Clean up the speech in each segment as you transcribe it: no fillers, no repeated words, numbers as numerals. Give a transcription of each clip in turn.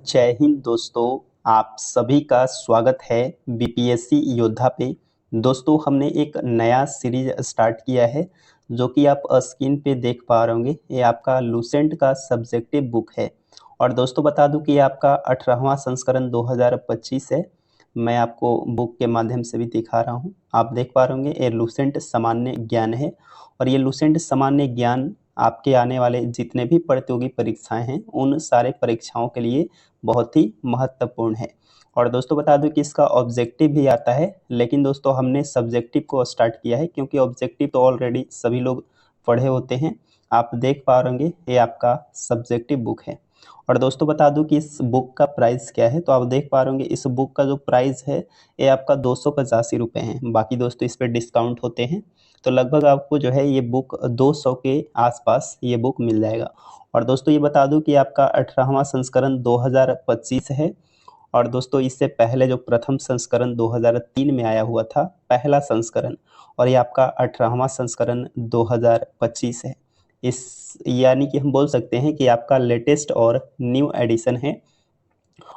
जय हिंद दोस्तों, आप सभी का स्वागत है बीपीएससी योद्धा पे। दोस्तों हमने एक नया सीरीज स्टार्ट किया है जो कि आप स्क्रीन पे देख पा रहे होंगे। ये आपका लूसेंट का सब्जेक्टिव बुक है और दोस्तों बता दूं कि ये आपका 18वां संस्करण 2025 है। मैं आपको बुक के माध्यम से भी दिखा रहा हूँ, आप देख पा रहे होंगे। ये लूसेंट सामान्य ज्ञान है और ये लूसेंट सामान्य ज्ञान आपके आने वाले जितने भी प्रतियोगी परीक्षाएं हैं उन सारे परीक्षाओं के लिए बहुत ही महत्वपूर्ण है। और दोस्तों बता दूं कि इसका ऑब्जेक्टिव भी आता है, लेकिन दोस्तों हमने सब्जेक्टिव को स्टार्ट किया है क्योंकि ऑब्जेक्टिव तो ऑलरेडी सभी लोग पढ़े होते हैं। आप देख पा रहे होंगे ये आपका सब्जेक्टिव बुक है। और दोस्तों बता दूं कि इस बुक का प्राइस क्या है, तो आप देख पा रहे होंगे इस बुक का जो प्राइस है ये आपका 285 रुपये है। बाकी दोस्तों इस पर डिस्काउंट होते हैं, तो लगभग आपको जो है ये बुक 200 के आसपास ये बुक मिल जाएगा। और दोस्तों ये बता दूं कि आपका 18वां संस्करण 2025 है और दोस्तों इससे पहले जो प्रथम संस्करण 2003 में आया हुआ था पहला संस्करण, और ये आपका 18वां संस्करण 2025 है। इस यानी कि हम बोल सकते हैं कि आपका लेटेस्ट और न्यू एडिशन है।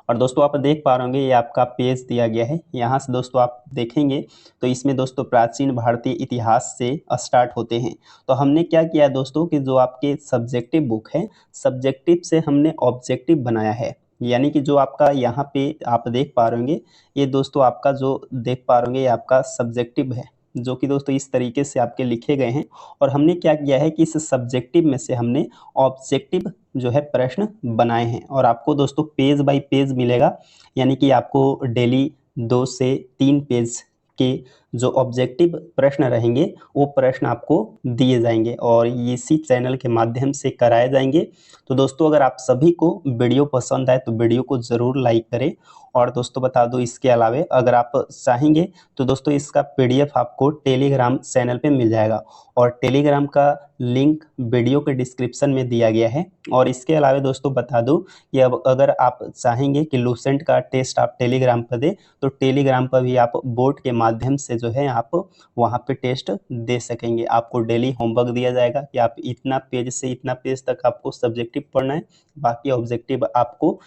और दोस्तों आप देख पा रहे होंगे ये आपका पेज दिया गया है। यहाँ से दोस्तों आप देखेंगे तो इसमें दोस्तों प्राचीन भारतीय इतिहास से स्टार्ट होते हैं। तो हमने क्या किया दोस्तों कि जो आपके सब्जेक्टिव बुक है, सब्जेक्टिव से हमने ऑब्जेक्टिव बनाया है। यानी कि जो आपका यहाँ पे आप देख पा रहे होंगे, ये दोस्तों आपका जो देख पा रहे होंगे ये आपका सब्जेक्टिव है, जो कि दोस्तों इस तरीके से आपके लिखे गए हैं। और हमने क्या किया है कि इस सब्जेक्टिव में से हमने ऑब्जेक्टिव जो है प्रश्न बनाए हैं और आपको दोस्तों पेज बाय पेज मिलेगा। यानी कि आपको डेली 2 से 3 पेज के जो ऑब्जेक्टिव प्रश्न रहेंगे वो प्रश्न आपको दिए जाएंगे और इसी चैनल के माध्यम से कराए जाएंगे। तो दोस्तों अगर आप सभी को वीडियो पसंद आए तो वीडियो को ज़रूर लाइक करें। और दोस्तों बता दो इसके अलावे अगर आप चाहेंगे तो दोस्तों इसका पीडीएफ आपको टेलीग्राम चैनल पे मिल जाएगा और टेलीग्राम का लिंक वीडियो के डिस्क्रिप्शन में दिया गया है। और इसके अलावा दोस्तों बता दूं कि अब अगर आप चाहेंगे कि लूसेंट का टेस्ट आप टेलीग्राम पर दें तो टेलीग्राम पर भी आप बोर्ड के माध्यम से जो है आप वहां पे टेस्ट दे सकेंगे। आपको डेली होमवर्क दिया जाएगा कि आप इतना पेज से इतना पेज तक आपको सब्जेक्टिव पढ़ना है, बाकी ऑब्जेक्टिव आपको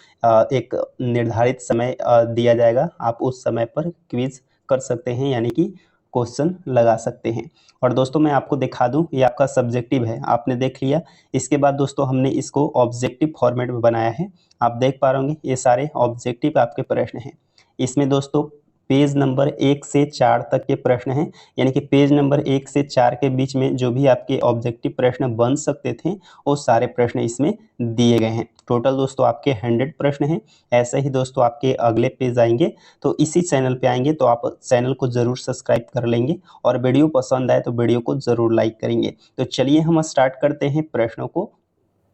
एक निर्धारित समय दिया जाएगा। आप उस समय पर क्विज कर सकते हैं, यानी कि क्वेश्चन लगा सकते हैं। और दोस्तों मैं आपको दिखा दूं ये आपका सब्जेक्टिव है, आपने देख लिया। इसके बाद दोस्तों हमने इसको ऑब्जेक्टिव फॉर्मेट में बनाया है। आप देख पा रहे होंगे ये सारे ऑब्जेक्टिव आपके प्रश्न हैं। इसमें दोस्तों पेज नंबर 1 से 4 तक के प्रश्न हैं, यानी कि पेज नंबर 1 से 4 के बीच में जो भी आपके ऑब्जेक्टिव प्रश्न बन सकते थे वो सारे प्रश्न इसमें दिए गए हैं। टोटल दोस्तों आपके 100 प्रश्न हैं। ऐसे ही दोस्तों आपके अगले पेज आएंगे तो इसी चैनल पे आएंगे तो आप चैनल को ज़रूर सब्सक्राइब कर लेंगे और वीडियो पसंद आए तो वीडियो को ज़रूर लाइक करेंगे। तो चलिए हम स्टार्ट करते हैं प्रश्नों को।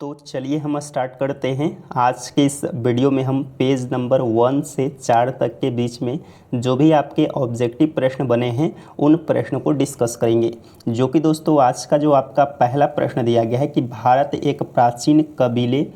तो चलिए हम स्टार्ट करते हैं। आज के इस वीडियो में हम पेज नंबर 1 से 4 तक के बीच में जो भी आपके ऑब्जेक्टिव प्रश्न बने हैं उन प्रश्नों को डिस्कस करेंगे। जो कि दोस्तों आज का जो आपका पहला प्रश्न दिया गया है कि भारत एक प्राचीन कबीले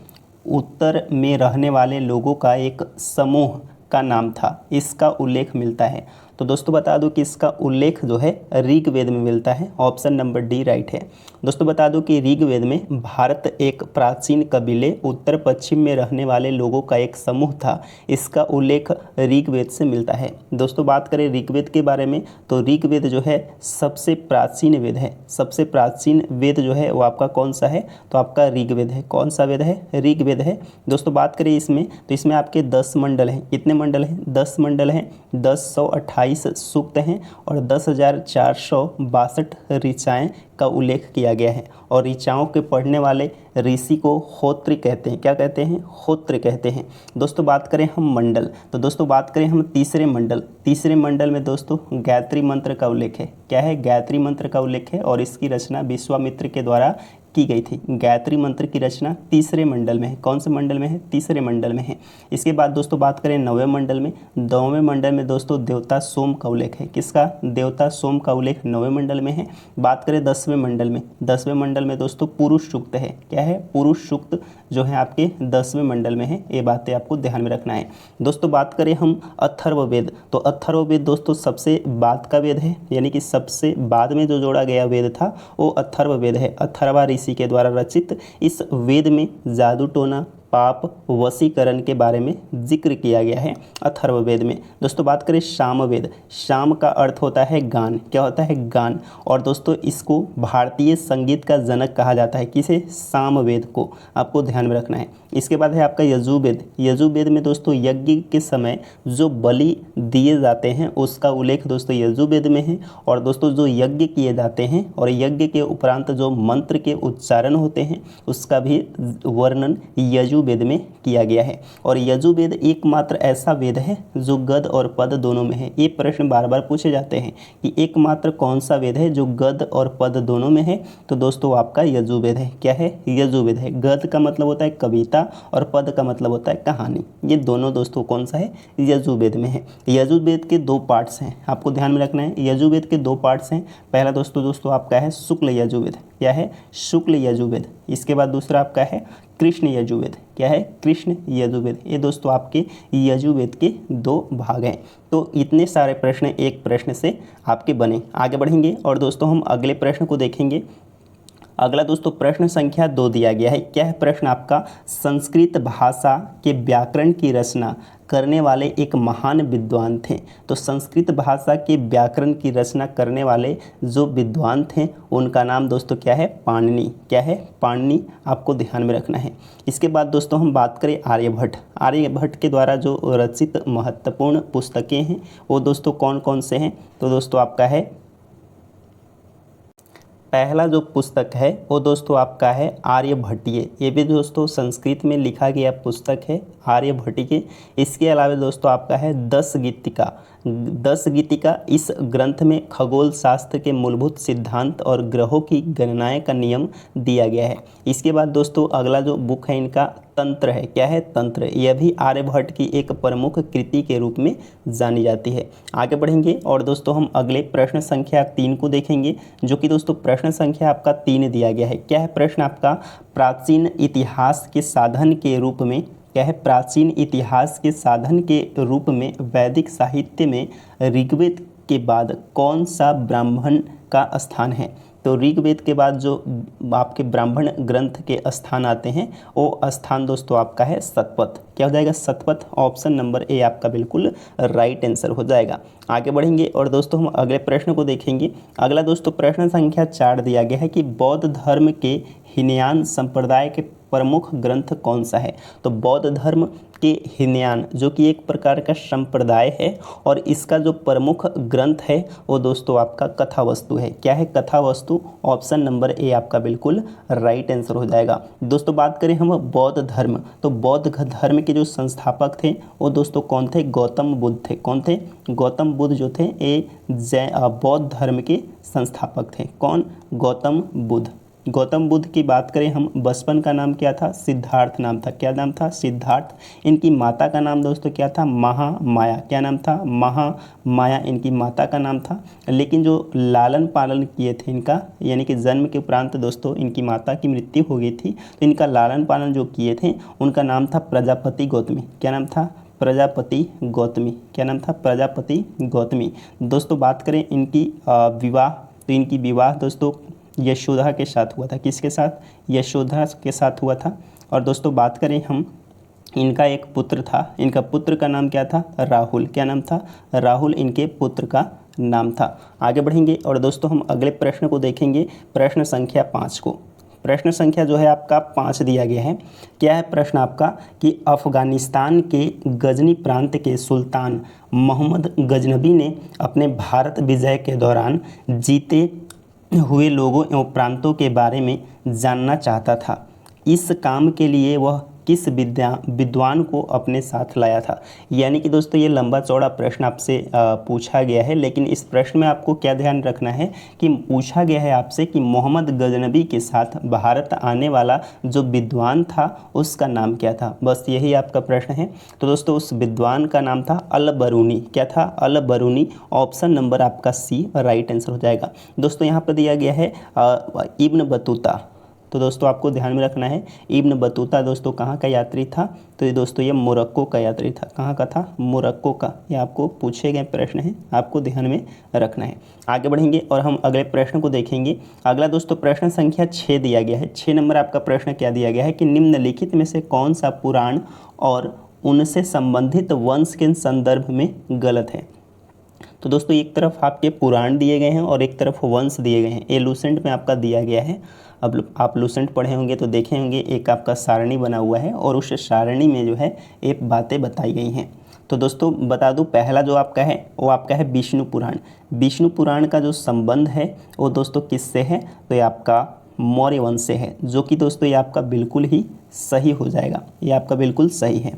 उत्तर में रहने वाले लोगों का एक समूह का नाम था, इसका उल्लेख मिलता है। तो दोस्तों बता दूं कि इसका उल्लेख जो है ऋग्वेद में मिलता है। ऑप्शन नंबर डी राइट है। दोस्तों बता दूं कि ऋग्वेद में भारत एक प्राचीन कबीले उत्तर पश्चिम में रहने वाले लोगों का एक समूह था, इसका उल्लेख ऋग्वेद से मिलता है। दोस्तों बात करें ऋग्वेद के बारे में तो ऋग्वेद जो है सबसे प्राचीन वेद है। सबसे प्राचीन वेद जो है वो आपका कौन सा है, तो आपका ऋग्वेद है। कौन सा वेद है, ऋग्वेद है। दोस्तों बात करें इसमें तो इसमें आपके 10 मंडल हैं। कितने मंडल हैं, 10 मंडल हैं। 1028 सूक्त हैं और 10,462 ऋचाएँ का उल्लेख किया गया है। और ऋचाओं के पढ़ने वाले ऋषि को होत्र कहते हैं। क्या कहते हैं, होत्र कहते हैं। दोस्तों बात करें हम मंडल तो दोस्तों बात करें हम तीसरे मंडल। तीसरे मंडल में दोस्तों गायत्री मंत्र का उल्लेख है। क्या है, गायत्री मंत्र का उल्लेख है और इसकी रचना विश्वामित्र के द्वारा की गई थी। गायत्री मंत्र की रचना तीसरे मंडल में है। कौन से मंडल में है, तीसरे मंडल में है। इसके बाद दोस्तों बात करें 9वें मंडल में। 9वें मंडल में दोस्तों देवता सोम का उल्लेख है। किसका, देवता सोम का उल्लेख 9वें मंडल में है। बात करें 10वें मंडल में। 10वें मंडल में दोस्तों पुरुष सूक्त है। क्या है, पुरुष सूक्त जो है आपके 10वें मंडल में है। ये बातें आपको ध्यान में रखना है। दोस्तों बात करें हम अथर्ववेद तो अथर्ववेद दोस्तों सबसे बाद का वेद है, यानी कि सबसे बाद में जो जोड़ा गया वेद था वो अथर्ववेद है। अथर्वा ऋषि के द्वारा रचित इस वेद में जादू टोना, पाप वशीकरण के बारे में जिक्र किया गया है अथर्ववेद में। दोस्तों बात करें सामवेद, साम का अर्थ होता है गान, क्या होता है गान, और दोस्तों इसको भारतीय संगीत का जनक कहा जाता है, किसे, सामवेद को, आपको ध्यान में रखना है। इसके बाद है आपका यजुर्वेद, यजुर्वेद में दोस्तों यज्ञ के समय जो बलि दिए जाते हैं उसका उल्लेख दोस्तों यजुर्वेद में है, और दोस्तों जो यज्ञ किए जाते हैं और यज्ञ के उपरांत जो मंत्र के उच्चारण होते हैं उसका भी वर्णन यजुर्वेद में किया गया है। और यजुर्वेद एकमात्र ऐसा वेद है जो गद और पद दोनों में है। ये प्रश्न बार बार पूछे जाते हैं कि एकमात्र कौन सा वेद है जो गद और पद दोनों में है, तो दोस्तों आपका यजुर्वेद है। क्या है, यजुर्वेद है। गद का मतलब होता है कविता और पद का मतलब होता है कहानी, ये दोनों दोस्तों कौन सा है, यजुर्वेद में है। यजुर्वेद के दो पार्ट्स हैं, आपको ध्यान में रखना है। यजुर्वेद के दो पार्ट्स हैं, पहला दोस्तों आपका है शुक्ल यजुर्वेद, क्या है, शुक्ल यजुर्वेद। इसके बाद दूसरा आपका है कृष्ण यजुर्वेद, क्या है, कृष्ण यजुर्वेद। ये दोस्तों आपके यजुर्वेद के दो भाग हैं। तो इतने सारे प्रश्न एक प्रश्न से आपके बने। आगे बढ़ेंगे और दोस्तों हम अगले प्रश्न को देखेंगे। अगला दोस्तों प्रश्न संख्या 2 दिया गया है। क्या है प्रश्न आपका, संस्कृत भाषा के व्याकरण की रचना करने वाले एक महान विद्वान थे। तो संस्कृत भाषा के व्याकरण की रचना करने वाले जो विद्वान थे उनका नाम दोस्तों क्या है, पाणिनि, क्या है, पाणिनि, आपको ध्यान में रखना है। इसके बाद दोस्तों हम बात करें आर्यभट्ट, आर्यभट्ट के द्वारा जो रचित महत्वपूर्ण पुस्तकें हैं वो दोस्तों कौन कौन से हैं, तो दोस्तों आपका है पहला जो पुस्तक है वो दोस्तों आपका है आर्यभट्टीय, ये भी दोस्तों संस्कृत में लिखा गया पुस्तक है आर्यभट्टीय। इसके अलावा दोस्तों आपका है 10 गीतिका, 10 गीतिका, इस ग्रंथ में खगोल शास्त्र के मूलभूत सिद्धांत और ग्रहों की गणनाएं का नियम दिया गया है। इसके बाद दोस्तों अगला जो बुक है इनका तंत्र है, क्या है, तंत्र, यह भी आर्यभट्ट की एक प्रमुख कृति के रूप में जानी जाती है। आगे बढ़ेंगे और दोस्तों हम अगले प्रश्न संख्या 3 को देखेंगे, जो कि दोस्तों प्रश्न संख्या आपका 3 दिया गया है। क्या है प्रश्न आपका, प्राचीन इतिहास के साधन के रूप में, क्या है, प्राचीन इतिहास के साधन के रूप में वैदिक साहित्य में ऋग्वेद के बाद कौन सा ब्राह्मण का स्थान है। तो ऋग्वेद के बाद जो आपके ब्राह्मण ग्रंथ के स्थान आते हैं वो स्थान दोस्तों आपका है शतपथ, क्या हो जाएगा, शतपथ। ऑप्शन नंबर ए आपका बिल्कुल राइट आंसर हो जाएगा। आगे बढ़ेंगे और दोस्तों हम अगले प्रश्न को देखेंगे। अगला दोस्तों प्रश्न संख्या 4 दिया गया है कि बौद्ध धर्म के हीनयान संप्रदाय के प्रमुख ग्रंथ कौन सा है। तो बौद्ध धर्म के हीनयान जो कि एक प्रकार का संप्रदाय है और इसका जो प्रमुख ग्रंथ है वो दोस्तों आपका कथावस्तु है, क्या है, कथावस्तु। ऑप्शन नंबर ए आपका बिल्कुल राइट आंसर हो जाएगा। दोस्तों बात करें हम बौद्ध धर्म, तो बौद्ध धर्म के जो संस्थापक थे वो दोस्तों कौन थे, गौतम बुद्ध थे। कौन थे, गौतम बुद्ध जो थे ये बौद्ध धर्म के संस्थापक थे। कौन, गौतम बुद्ध। गौतम बुद्ध की बात करें हम, बचपन का नाम क्या था, सिद्धार्थ नाम था, क्या नाम था, सिद्धार्थ। इनकी माता का नाम दोस्तों क्या था, महामाया, क्या नाम था, महामाया इनकी माता का नाम था। लेकिन जो लालन पालन किए थे इनका, यानी कि जन्म के उपरांत दोस्तों इनकी माता की मृत्यु हो गई थी, तो इनका लालन पालन जो किए थे उनका नाम था प्रजापति गौतमी, क्या नाम था, प्रजापति गौतमी, क्या नाम था, प्रजापति गौतमी। दोस्तों बात करें इनकी विवाह, तो इनकी विवाह दोस्तों यशोदा के साथ हुआ था, किसके साथ, यशोदा के साथ हुआ था। और दोस्तों बात करें हम, इनका एक पुत्र था, इनका पुत्र का नाम क्या था, राहुल, क्या नाम था, राहुल इनके पुत्र का नाम था। आगे बढ़ेंगे और दोस्तों हम अगले प्रश्न को देखेंगे, प्रश्न संख्या 5 को। प्रश्न संख्या जो है आपका 5 दिया गया है। क्या है प्रश्न आपका कि अफगानिस्तान के गजनी प्रांत के सुल्तान मोहम्मद गजनबी ने अपने भारत विजय के दौरान जीते हुए लोगों एवं प्रांतों के बारे में जानना चाहता था। इस काम के लिए वह किस विद्वान को अपने साथ लाया था। यानी कि दोस्तों ये लंबा चौड़ा प्रश्न आपसे पूछा गया है, लेकिन इस प्रश्न में आपको क्या ध्यान रखना है कि पूछा गया है आपसे कि मोहम्मद गजनबी के साथ भारत आने वाला जो विद्वान था उसका नाम क्या था, बस यही आपका प्रश्न है। तो दोस्तों उस विद्वान का नाम था अल बरूनी, क्या था, अल बरूनी। ऑप्शन नंबर आपका सी राइट आंसर हो जाएगा। दोस्तों यहाँ पर दिया गया है इब्न बतूता, तो दोस्तों आपको ध्यान में रखना है इब्न बतूता दोस्तों कहाँ का यात्री था, तो ये दोस्तों ये मोरक्को का यात्री था। कहाँ का था? मोरक्को का। ये आपको पूछे गए प्रश्न हैं, आपको ध्यान में रखना है। आगे बढ़ेंगे और हम अगले प्रश्न को देखेंगे। अगला दोस्तों प्रश्न संख्या 6 दिया गया है। 6 नंबर आपका प्रश्न क्या दिया गया है कि निम्नलिखित में से कौन सा पुराण और उनसे संबंधित वंश के संदर्भ में गलत है। तो दोस्तों एक तरफ आपके पुराण दिए गए हैं और एक तरफ वंश दिए गए हैं। ये लूसेंट में आपका दिया गया है। अब आप लूसेंट पढ़े होंगे तो देखे होंगे, एक आपका सारणी बना हुआ है और उस सारणी में जो है एक बातें बताई गई हैं। तो दोस्तों बता दूं, पहला जो आपका है वो आपका है विष्णु पुराण। विष्णु पुराण का जो संबंध है वो दोस्तों किससे है? तो ये आपका मौर्य वंश से है, जो कि दोस्तों ये आपका बिल्कुल ही सही हो जाएगा। ये आपका बिल्कुल सही है।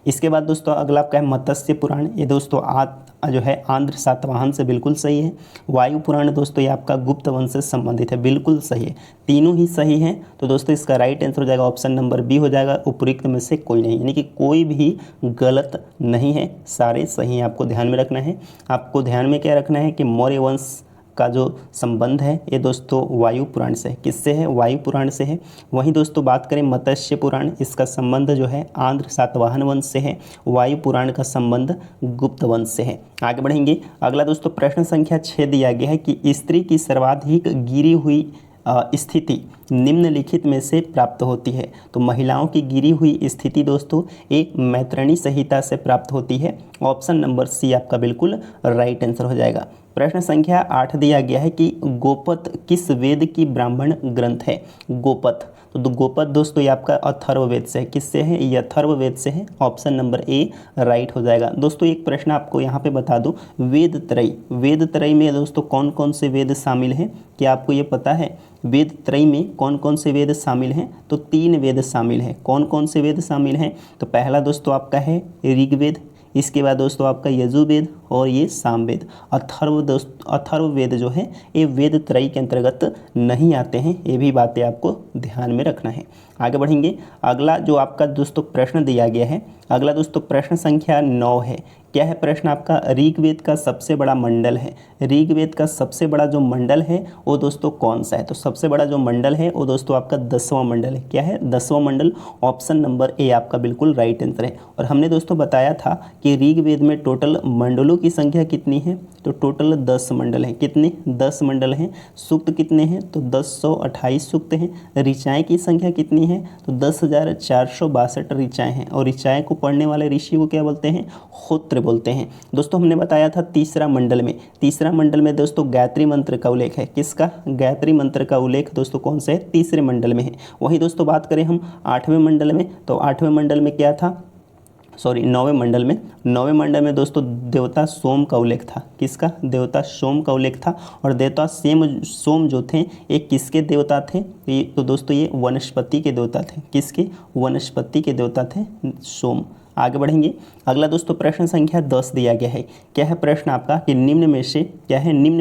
इसके बाद दोस्तों अगला आपका है मत्स्य पुराण। ये दोस्तों जो है आंध्र सातवाहन से बिल्कुल सही है। वायु पुराण दोस्तों ये आपका गुप्त वंश से संबंधित है, बिल्कुल सही है। तीनों ही सही हैं। तो दोस्तों इसका राइट आंसर हो जाएगा ऑप्शन नंबर बी हो जाएगा, उपयुक्त में से कोई नहीं, यानी कि कोई भी गलत नहीं है, सारे सही हैं। आपको ध्यान में रखना है। आपको ध्यान में क्या रखना है कि मौर्य वंश का जो संबंध है ये दोस्तों वायु पुराण से है। किससे है? वायु पुराण से है। वहीं दोस्तों बात करें मत्स्य पुराण, इसका संबंध जो है आंध्र सातवाहन वंश से है। वायु पुराण का संबंध गुप्त वंश से है। आगे बढ़ेंगे। अगला दोस्तों प्रश्न संख्या 6 दिया गया है कि स्त्री की सर्वाधिक गिरी हुई स्थिति निम्नलिखित में से प्राप्त होती है। तो महिलाओं की गिरी हुई स्थिति दोस्तों एक मैत्रेयी संहिता से प्राप्त होती है। ऑप्शन नंबर सी आपका बिल्कुल राइट आंसर हो जाएगा। प्रश्न संख्या 8 दिया गया है कि गोपद किस वेद की ब्राह्मण ग्रंथ है? गोपद, तो गोपद दोस्तों ये आपका अथर्ववेद से है। किससे है? ये अथर्ववेद से है। ऑप्शन नंबर ए राइट हो जाएगा। दोस्तों एक प्रश्न आपको यहाँ पे बता दूं, वेद त्रयी, वेद त्रयी में दोस्तों कौन कौन से वेद शामिल हैं? क्या आपको ये पता है वेद त्रयी में कौन कौन से वेद शामिल हैं? तो 3 वेद शामिल हैं। कौन कौन से वेद शामिल हैं? तो पहला दोस्तों आपका है ऋग्वेद, इसके बाद दोस्तों आपका यजुर्वेद और ये सामवेद। अथर्ववेद जो है ये वेद त्रयी के अंतर्गत नहीं आते हैं। ये भी बातें आपको ध्यान में रखना है। आगे बढ़ेंगे। अगला जो आपका दोस्तों प्रश्न दिया गया है, अगला दोस्तों प्रश्न संख्या 9 है। क्या है प्रश्न आपका? ऋग्वेद का सबसे बड़ा मंडल है। ऋग्वेद का सबसे बड़ा जो मंडल है वो दोस्तों कौन सा है? तो सबसे बड़ा जो मंडल है वो दोस्तों आपका 10वां मंडल है। क्या है? 10वां मंडल। ऑप्शन नंबर ए आपका बिल्कुल राइट आंसर है। और हमने दोस्तों बताया था कि ऋग्वेद में टोटल मंडलों की संख्या कितनी है? तो टोटल 10 मंडल हैं। कितने? 10 मंडल हैं। सूक्त कितने हैं? तो 1028 सूक्त हैं। ऋचाएँ की संख्या कितनी है? तो 10,462 ऋचाएँ हैं। और ऋचाएँ को पढ़ने वाले ऋषि को क्या बोलते हैं? होत्र बोलते हैं। दोस्तों हमने बताया था तीसरा मंडल में दोस्तों गायत्री मंत्र का उल्लेख है। किसका? गायत्री मंत्र का उल्लेख दोस्तों कौन से है? तीसरे मंडल में है। वहीं दोस्तों बात करें हम 8वें मंडल में, तो 8वें मंडल में क्या था? 9वें मंडल में दोस्तों देवता सोम का उल्लेख था। किसका? देवता सोम का उल्लेख था। और देवता सोम जो थे ये किसके देवता थे? तो दोस्तों ये वनस्पति के देवता थे। किसके? वनस्पति के देवता थे सोम। आगे बढ़ेंगे। अगला दोस्तों प्रश्न संख्या 10 दिया गया है। क्या है प्रश्न आपका कि निम्न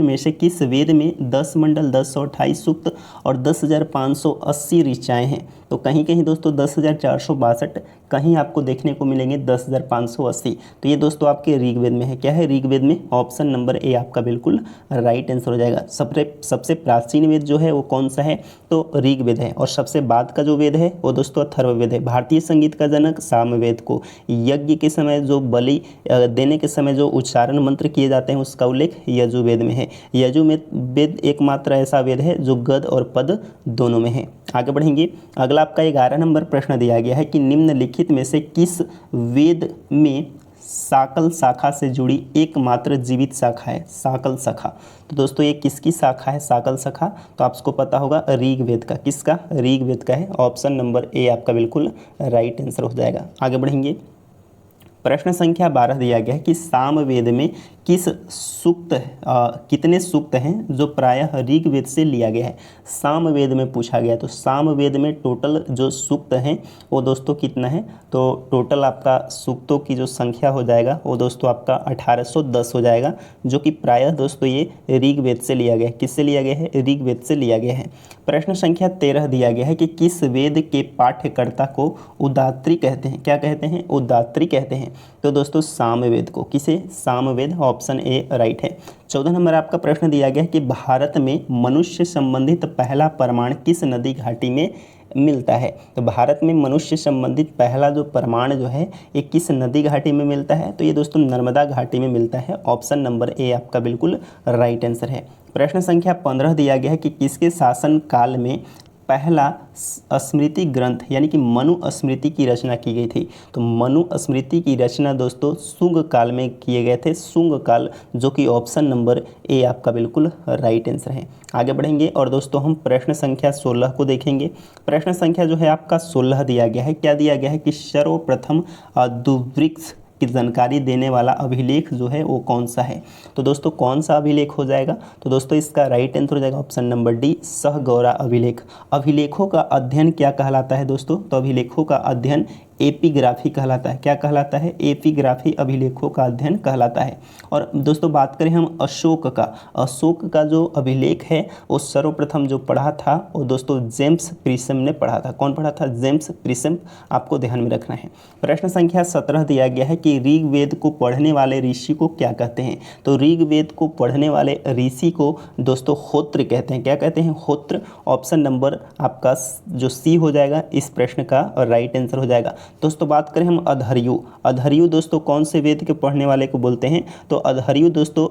में से किस वेद में 10 मंडल, 1028 सूक्त और 10,580 ऋचाएँ हैं? तो कहीं कहीं दोस्तों 10,462, कहीं आपको देखने को मिलेंगे 10,580। तो ये दोस्तों आपके ऋग्वेद में है। क्या है? ऋग्वेद में। ऑप्शन नंबर ए आपका बिल्कुल राइट आंसर हो जाएगा। सबसे प्राचीन वेद जो है वो कौन सा है? तो ऋग्वेद है। और सबसे बाद का जो वेद है वो दोस्तों अथर्ववेद है। भारतीय संगीत का जनक सामवेद को यज्ञ के समय जो बलि देने के समय जो उच्चारण मंत्र किए जाते हैं उसका उल्लेख यजुर्वेद में है। यजुर्वेद एकमात्र ऐसा वेद है जो गद और पद दोनों में है। आगे बढ़ेंगे। अगला आपका 11 नंबर प्रश्न दिया गया है कि निम्नलिखित में से किस वेद में साकल शाखा से जुड़ी एकमात्र जीवित शाखा है? साकल शाखा, तो दोस्तों ये किसकी शाखा है साकल शाखा? तो आपको पता होगा ऋग्वेद का। किसका? ऋग्वेद का है। ऑप्शन नंबर ए आपका बिल्कुल राइट आंसर हो जाएगा। आगे बढ़ेंगे। प्रश्न संख्या 12 दिया गया है कि सामवेद में कितने सूक्त हैं जो प्रायः ऋग्वेद से लिया गया है? सामवेद में पूछा गया। तो सामवेद में टोटल जो सूक्त हैं वो दोस्तों कितना है? तो टोटल आपका सूक्तों की जो संख्या हो जाएगा वो दोस्तों आपका 1810 हो जाएगा, जो कि प्रायः दोस्तों ये ऋग्वेद से लिया गया है। किससे लिया गया है? ऋग्वेद से लिया गया है। प्रश्न संख्या 13 दिया गया है कि किस वेद के पाठ्यकर्ता को उदात्री कहते हैं? क्या कहते हैं? उदात्री कहते हैं। तो दोस्तों सामवेद को। किसे? सामवेद। ऑप्शन ए राइट है। 14 नंबर आपका प्रश्न दिया गया है कि भारत में मनुष्य संबंधित पहला प्रमाण किस नदी घाटी में मिलता है। तो भारत में मनुष्य संबंधित पहला जो प्रमाण जो है ये किस नदी घाटी में मिलता है, तो ये दोस्तों नर्मदा घाटी में मिलता है। ऑप्शन नंबर ए आपका बिल्कुल राइट आंसर है। प्रश्न संख्या 15 दिया गया है कि किसके शासन काल में पहला स्मृति ग्रंथ यानी कि मनु स्मृति की रचना की गई थी। तो मनु स्मृति की रचना दोस्तों शुंग काल में किए गए थे, शुंग काल, जो कि ऑप्शन नंबर ए आपका बिल्कुल राइट आंसर है। आगे बढ़ेंगे और दोस्तों हम प्रश्न संख्या 16 को देखेंगे। प्रश्न संख्या जो है आपका 16 दिया गया है, क्या दिया गया है कि सर्वप्रथम दुर्भिक्ष की जानकारी देने वाला अभिलेख जो है वो कौन सा है। तो दोस्तों कौन सा अभिलेख हो जाएगा, तो दोस्तों इसका राइट आंसर हो जाएगा ऑप्शन नंबर डी सहगौरा अभिलेख। अभिलेखों का अध्ययन क्या कहलाता है दोस्तों, तो अभिलेखों का अध्ययन एपिग्राफी कहलाता है। क्या कहलाता है, एपिग्राफी अभिलेखों का अध्ययन कहलाता है। और दोस्तों बात करें हम अशोक का जो अभिलेख है वो सर्वप्रथम जो पढ़ा था वो दोस्तों जेम्स प्रिसम ने पढ़ा था। कौन पढ़ा था, जेम्स प्रिसम, आपको ध्यान में रखना है। प्रश्न संख्या 17 दिया गया है कि ऋग्वेद को पढ़ने वाले ऋषि को क्या कहते हैं। तो ऋग्वेद को पढ़ने वाले ऋषि को दोस्तों होत्र कहते हैं। क्या कहते हैं, होत्र। ऑप्शन नंबर आपका जो सी हो जाएगा इस प्रश्न का राइट आंसर हो जाएगा। दोस्तों बात करें हम अधर्यु दोस्तों कौन से वेद के पढ़ने वाले को बोलते हैं, तो अधर्यु दोस्तों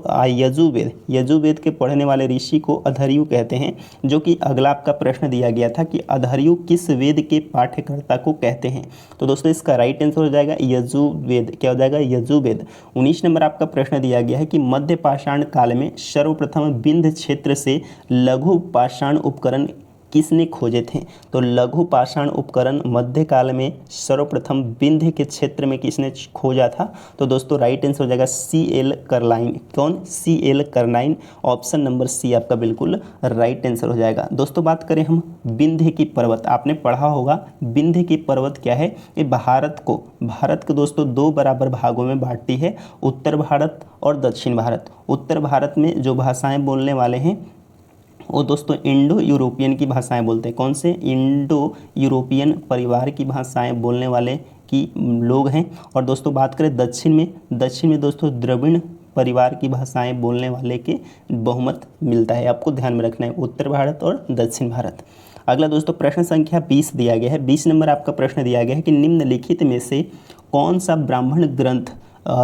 यजुर्वेद के पढ़ने वाले ऋषि को अधर्यु कहते हैं। जो कि अगला आपका प्रश्न दिया गया था कि अधर्यु किस वेद के पाठ्यकर्ता को कहते हैं। तो दोस्तों इसका राइट आंसर हो जाएगा यजुर्वेद। क्या हो जाएगा, यजुर्वेद। 19 नंबर आपका प्रश्न दिया गया है कि मध्य पाषाण काल में सर्वप्रथम विंध्य क्षेत्र से लघु पाषाण उपकरण किसने खोजे थे। तो लघु पाषाण उपकरण मध्यकाल में सर्वप्रथम विंध्य के क्षेत्र में किसने खोजा था, तो दोस्तों राइट आंसर हो जाएगा CL करलाइन। कौन, CL करलाइन। ऑप्शन नंबर सी आपका बिल्कुल राइट आंसर हो जाएगा। दोस्तों बात करें हम विंध्य की पर्वत, आपने पढ़ा होगा विंध्य की पर्वत क्या है, ये भारत को दोस्तों दो बराबर भागों में बांटती है, उत्तर भारत और दक्षिण भारत। उत्तर भारत में जो भाषाएं बोलने वाले हैं वो दोस्तों इंडो यूरोपियन की भाषाएं बोलते हैं। कौन से, इंडो यूरोपियन परिवार की भाषाएं बोलने वाले की लोग हैं। और दोस्तों बात करें दक्षिण में दोस्तों द्रविड़ परिवार की भाषाएं बोलने वाले के बहुमत मिलता है। आपको ध्यान में रखना है उत्तर भारत और दक्षिण भारत। अगला दोस्तों प्रश्न संख्या 20 दिया गया है। 20 नंबर आपका प्रश्न दिया गया है कि निम्नलिखित में से कौन सा ब्राह्मण ग्रंथ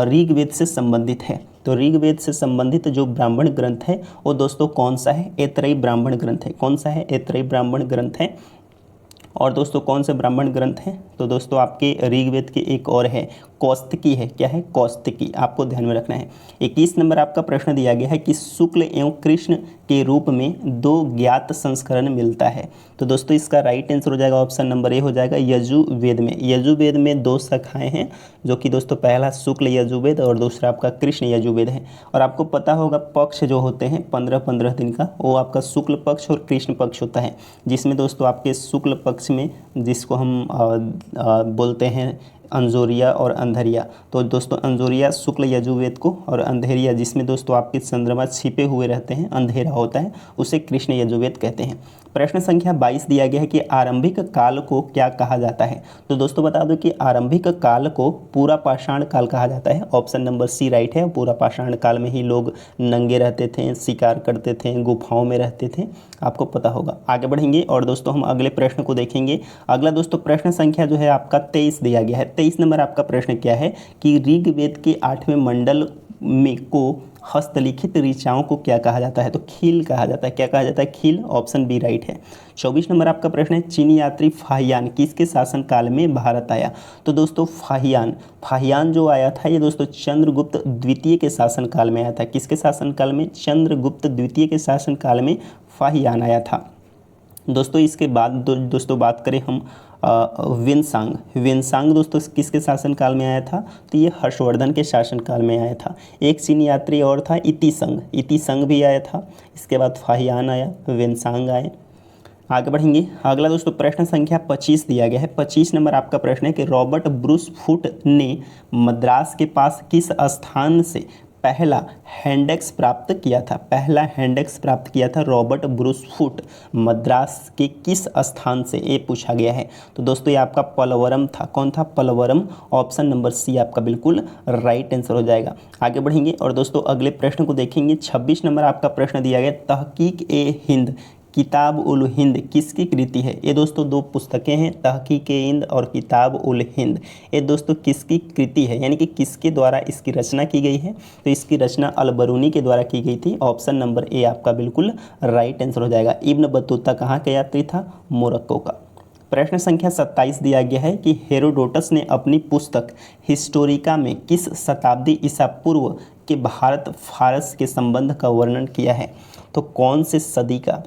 ऋग्वेद से संबंधित है। तो ऋग्वेद से संबंधित जो ब्राह्मण ग्रंथ है वो दोस्तों कौन सा है, ऐतरेय ब्राह्मण ग्रंथ है। कौन सा है, ऐतरेय ब्राह्मण ग्रंथ है। और दोस्तों कौन से ब्राह्मण ग्रंथ हैं, तो दोस्तों आपके ऋग्वेद के एक और है, कौस्तकी है। क्या है, कौस्तकी, आपको ध्यान में रखना है। 21 नंबर आपका प्रश्न दिया गया है कि शुक्ल एवं कृष्ण के रूप में दो ज्ञात संस्करण मिलता है। तो दोस्तों इसका राइट आंसर हो जाएगा ऑप्शन नंबर ए हो जाएगा यजुर्वेद में। यजुर्वेद में दो शाखाएं हैं जो कि दोस्तों पहला शुक्ल यजुर्वेद और दूसरा आपका कृष्ण यजुर्वेद है। और आपको पता होगा पक्ष जो होते हैं 15-15 दिन का वो आपका शुक्ल पक्ष और कृष्ण पक्ष होता है, जिसमें दोस्तों आपके शुक्ल पक्ष में जिसको हम बोलते हैं अंजोरिया और अंधेरिया। तो दोस्तों अंजोरिया शुक्ल यजुर्वेद को और अंधेरिया जिसमें दोस्तों आपके चंद्रमा छिपे हुए रहते हैं, अंधेरा होता है, उसे कृष्ण यजुर्वेद कहते हैं। प्रश्न संख्या 22 दिया गया है कि आरंभिक काल को क्या कहा जाता है। तो दोस्तों बता दो कि आरंभिक काल को पूरा पाषाण काल कहा जाता है। ऑप्शन नंबर सी राइट है। पूरा पाषाण काल में ही लोग नंगे रहते थे, शिकार करते थे, गुफाओं में रहते थे, आपको पता होगा। आगे बढ़ेंगे और दोस्तों हम अगले प्रश्न को देखेंगे। अगला दोस्तों प्रश्न संख्या जो है आपका 23 दिया गया है। 23 नंबर आपका प्रश्न क्या है कि ऋग्वेद के 8वें मंडल में को हस्तलिखित ऋचाओं को क्या कहा जाता है। तो खील कहा जाता है। क्या कहा जाता है, खील। ऑप्शन बी राइट है। 24 नंबर आपका प्रश्न है चीनी यात्री फाहियान किसके शासन काल में भारत आया। तो दोस्तों फाहियान जो आया था ये दोस्तों चंद्रगुप्त द्वितीय के शासन काल में आया था। किसके शासन काल में, चंद्रगुप्त द्वितीय के शासन काल में फाहियान आया था। दोस्तों इसके बाद दोस्तों बात करें हम वेनसांग दोस्तों किसके शासनकाल में आया था, तो ये हर्षवर्धन के शासनकाल में आया था। एक चीनी यात्री और था इतिसंग भी आया था। इसके बाद फाहियान आया, वेनसांग आए। आगे बढ़ेंगे। अगला दोस्तों प्रश्न संख्या 25 दिया गया है। 25 नंबर आपका प्रश्न है कि रॉबर्ट ब्रूस फुट ने मद्रास के पास किस स्थान से पहला हैंडेक्स प्राप्त किया था? पहला हैंडेक्स प्राप्त किया था रॉबर्ट ब्रूसफुट मद्रास के किस स्थान से, ये पूछा गया है। तो दोस्तों ये आपका पलवरम था। कौन था? पलवरम। ऑप्शन नंबर सी आपका बिल्कुल राइट आंसर हो जाएगा। आगे बढ़ेंगे और दोस्तों अगले प्रश्न को देखेंगे। 26 नंबर आपका प्रश्न दिया गया, तहकीक ए हिंद किताब उल हिंद किसकी कृति है? ये दोस्तों दो पुस्तकें हैं, तहकीक ए हिंद और किताब उल हिंद। ये दोस्तों किसकी कृति है, यानी कि किसके द्वारा इसकी रचना की गई है? तो इसकी रचना अल-बरूनी के द्वारा की गई थी। ऑप्शन नंबर ए आपका बिल्कुल राइट आंसर हो जाएगा। इब्न बतूता कहाँ का यात्री था? मोरक्को का। प्रश्न संख्या 27 दिया गया है कि हेरोडोटस ने अपनी पुस्तक हिस्टोरिका में किस शताब्दी ईसा पूर्व के भारत फारस के संबंध का वर्णन किया है? तो कौन से सदी का?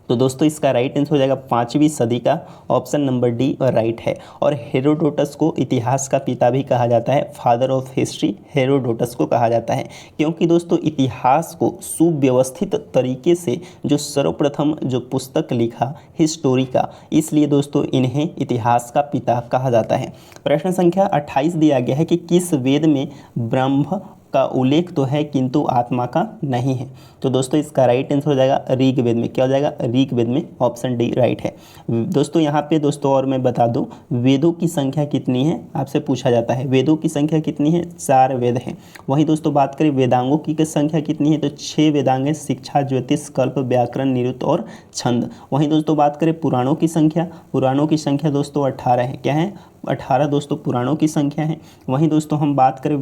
तो दोस्तों इसका राइट आंसर हो जाएगा 5वीं सदी का। ऑप्शन नंबर डी राइट है। और हेरोडोटस को इतिहास का पिता भी कहा जाता है, फादर ऑफ हिस्ट्री हेरोडोटस को कहा जाता है, क्योंकि दोस्तों इतिहास को सुव्यवस्थित तरीके से जो सर्वप्रथम जो पुस्तक लिखा हिस्टोरिका, इसलिए दोस्तों इन्हें इतिहास का पिता कहा जाता है। प्रश्न संख्या 28 दिया गया है कि किस वेद में ब्रह्म का उल्लेख तो है किंतु आत्मा का नहीं है? तो दोस्तों इसका राइट आंसर हो जाएगा ऋग्वेद में। क्या हो जाएगा? ऋग्वेद में। ऑप्शन डी राइट है। दोस्तों यहाँ पे दोस्तों और मैं बता दूं, वेदों की संख्या कितनी है आपसे पूछा जाता है। वेदों की संख्या कितनी है? 4 वेद हैं। वहीं दोस्तों बात करें वेदांगों की संख्या कितनी है? तो 6 वेदांग हैं, शिक्षा, ज्योतिष, कल्प, व्याकरण, निरुक्त और छंद। वहीं दोस्तों बात करें पुराणों की संख्या, पुराणों की संख्या दोस्तों 18 है। क्या है? 18 दोस्तों पुराणों की संख्या है। वहीं दोस्तों हम बात करें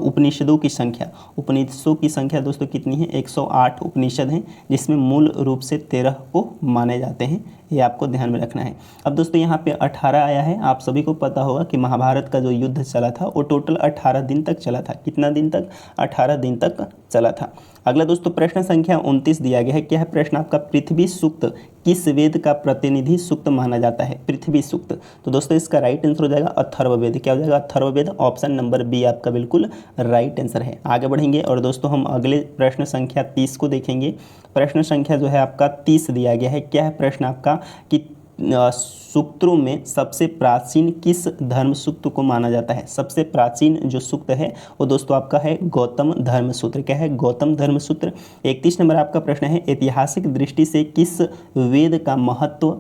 उपनिषदों की संख्या, उपनिषदों की संख्या दोस्तों कितनी है? 108 उपनिषद हैं, जिसमें मूल रूप से 13 को माने जाते हैं। ये आपको ध्यान में रखना है। अब दोस्तों यहाँ पे 18 आया है। आप सभी को पता होगा कि महाभारत का जो युद्ध चला था वो टोटल 18 दिन तक चला था। कितना दिन तक? 18 दिन तक चला था। अगला दोस्तों प्रश्न संख्या 29 दिया गया है। क्या है प्रश्न आपका? पृथ्वी सूक्त किस वेद का प्रतिनिधि सूक्त माना जाता है? पृथ्वी सूक्त। तो दोस्तों इसका राइट आंसर हो जाएगा अथर्ववेद। क्या हो जाएगा? अथर्ववेद। ऑप्शन नंबर बी आपका बिल्कुल राइट आंसर है। आगे बढ़ेंगे और दोस्तों हम अगले प्रश्न संख्या 30 को देखेंगे। प्रश्न संख्या जो है आपका 30 दिया गया है। क्या है प्रश्न आपका कि सूक्तों में सबसे प्राचीन किस धर्म सूक्त को माना जाता है? सबसे प्राचीन जो सूक्त है वो दोस्तों आपका है गौतम धर्म सूत्र। क्या है? गौतम धर्म सूत्र। 31 नंबर आपका प्रश्न है, ऐतिहासिक दृष्टि से किस वेद का महत्व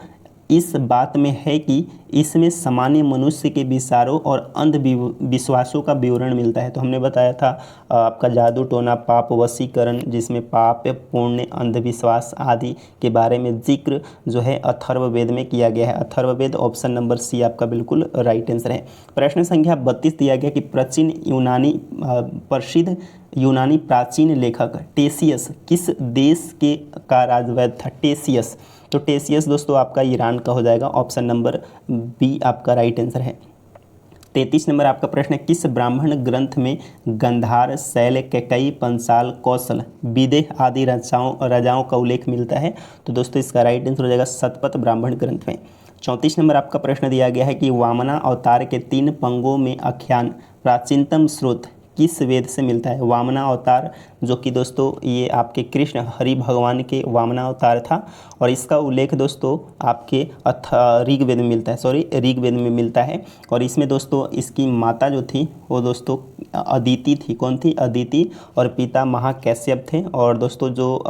इस बात में है कि इसमें सामान्य मनुष्य के विचारों और अंधविश्वासों का विवरण मिलता है? तो हमने बताया था आपका जादू टोना, पाप, वशीकरण, जिसमें पाप, पुण्य, अंधविश्वास आदि के बारे में जिक्र जो है अथर्ववेद में किया गया है। अथर्ववेद। ऑप्शन नंबर सी आपका बिल्कुल राइट आंसर है। प्रश्न संख्या 32 दिया गया कि प्रसिद्ध यूनानी प्राचीन लेखक टेसियस किस देश के का राजवैद था? टेसियस। तो टेसियस दोस्तों आपका ईरान का हो जाएगा। ऑप्शन नंबर बी आपका राइट आंसर है। 33 नंबर आपका प्रश्न है, किस ब्राह्मण ग्रंथ में गंधार, शैल, कैकई, पंचाल, कौशल, विदेह आदि राजाओं का उल्लेख मिलता है? तो दोस्तों इसका राइट आंसर हो जाएगा शतपथ ब्राह्मण ग्रंथ में। 34 नंबर आपका प्रश्न दिया गया है कि वामना अवतार के 3 पंगों में आख्यान प्राचीनतम स्रोत किस वेद से मिलता है? वामना अवतार जो कि दोस्तों ये आपके कृष्ण हरि भगवान के वामना अवतार था, और इसका उल्लेख दोस्तों आपके ऋग्वेद में मिलता है, ऋग्वेद में मिलता है। और इसमें दोस्तों इसकी माता जो थी वो दोस्तों अदिति थी। कौन थी? अदिति। और पिता महाकैश्यप थे। और दोस्तों जो